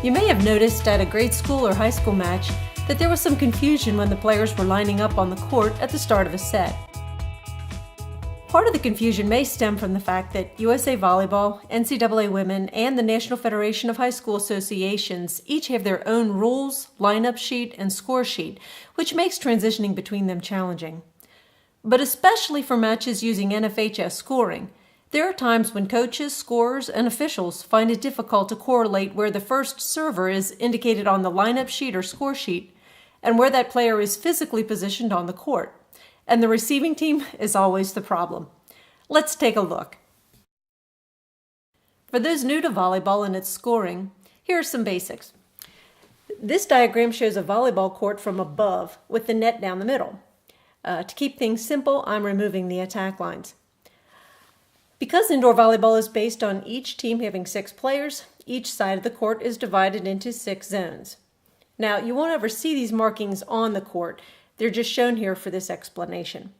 You may have noticed at a grade school or high school match that there was some confusion when the players were lining up on the court at the start of a set. Part of the confusion may stem from the fact that USA Volleyball, NCAA Women, and the National Federation of High School Associations each have their own rules, lineup sheet, and score sheet, which makes transitioning between them challenging. But especially for matches using NFHS scoring, there are times when coaches, scorers, and officials find it difficult to correlate where the first server is indicated on the lineup sheet or score sheet and where that player is physically positioned on the court. And the receiving team is always the problem. Let's take a look. For those new to volleyball and its scoring, here are some basics. This diagram shows a volleyball court from above with the net down the middle. To keep things simple, I'm removing the attack lines. Because indoor volleyball is based on each team having 6 players, each side of the court is divided into 6 zones. Now, you won't ever see these markings on the court. They're just shown here for this explanation.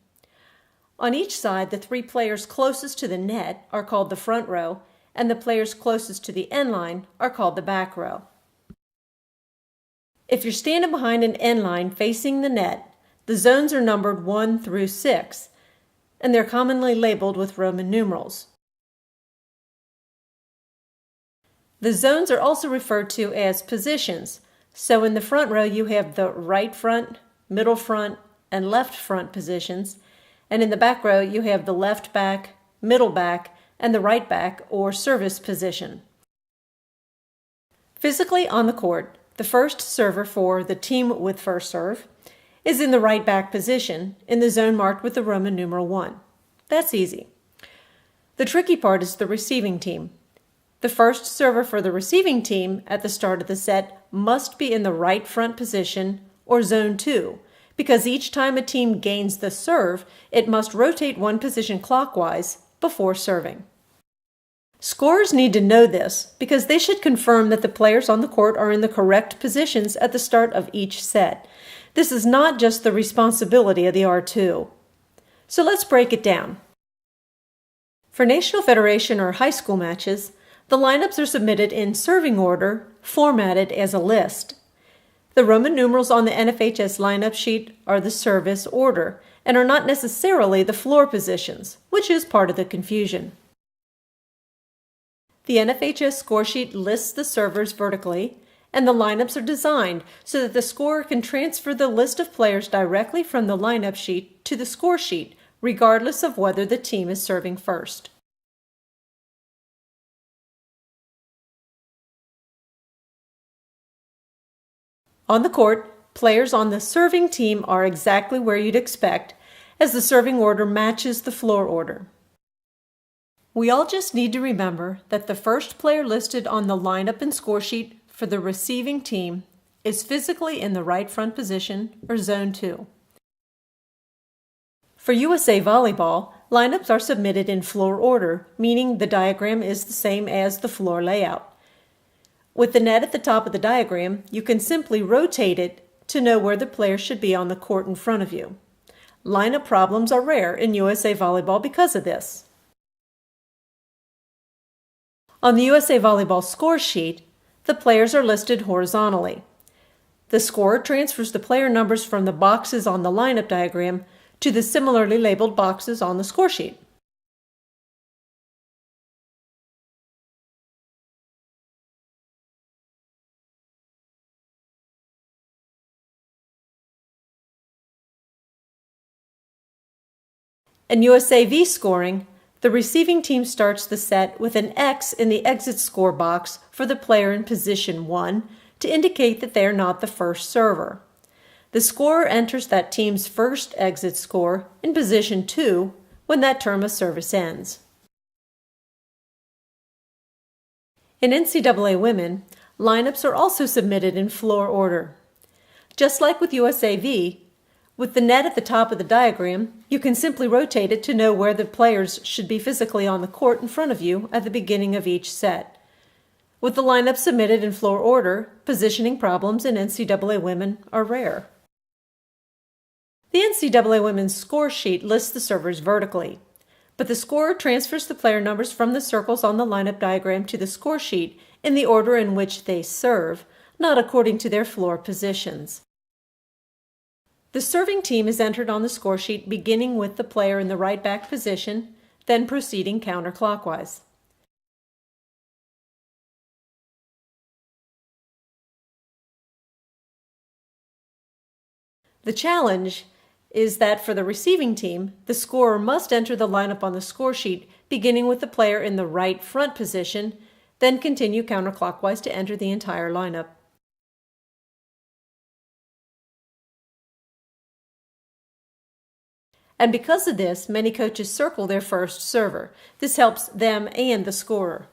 On each side, the 3 players closest to the net are called the front row, and the players closest to the end line are called the back row. If you're standing behind an end line facing the net, the zones are numbered 1 through 6, and they're commonly labeled with Roman numerals. The zones are also referred to as positions. So in the front row, you have the right front, middle front, and left front positions, and in the back row, you have the left back, middle back, and the right back or service position. Physically on the court, the first server for the team with first serve is in the right back position in the zone marked with the Roman numeral 1. That's easy. The tricky part is the receiving team. The first server for the receiving team at the start of the set must be in the right front position or zone 2, because each time a team gains the serve, it must rotate 1 position clockwise before serving. Scorers need to know this because they should confirm that the players on the court are in the correct positions at the start of each set. This is not just the responsibility of the R2. So let's break it down. For National Federation or high school matches, the lineups are submitted in serving order, formatted as a list. The Roman numerals on the NFHS lineup sheet are the service order and are not necessarily the floor positions, which is part of the confusion. The NFHS score sheet lists the servers vertically, and the lineups are designed so that the scorer can transfer the list of players directly from the lineup sheet to the score sheet, regardless of whether the team is serving first. On the court, players on the serving team are exactly where you'd expect, as the serving order matches the floor order. We all just need to remember that the first player listed on the lineup and score sheet for the receiving team is physically in the right front position or zone 2. For USA Volleyball, lineups are submitted in floor order, meaning the diagram is the same as the floor layout. With the net at the top of the diagram, you can simply rotate it to know where the player should be on the court in front of you. Lineup problems are rare in USA Volleyball because of this. On the USA Volleyball score sheet, the players are listed horizontally. The scorer transfers the player numbers from the boxes on the lineup diagram to the similarly labeled boxes on the score sheet. In USAV scoring, the receiving team starts the set with an X in the exit score box for the player in position 1 to indicate that they are not the first server. The scorer enters that team's first exit score in position 2 when that term of service ends. In NCAA Women, lineups are also submitted in floor order. Just like with USAV, with the net at the top of the diagram, you can simply rotate it to know where the players should be physically on the court in front of you at the beginning of each set. With the lineup submitted in floor order, positioning problems in NCAA Women are rare. The NCAA Women's score sheet lists the servers vertically. But the scorer transfers the player numbers from the circles on the lineup diagram to the score sheet in the order in which they serve, not according to their floor positions. The serving team is entered on the score sheet beginning with the player in the right back position, then proceeding counterclockwise. The challenge is that for the receiving team, the scorer must enter the lineup on the score sheet beginning with the player in the right front position, then continue counterclockwise to enter the entire lineup. And because of this, many coaches circle their first server. This helps them and the scorer.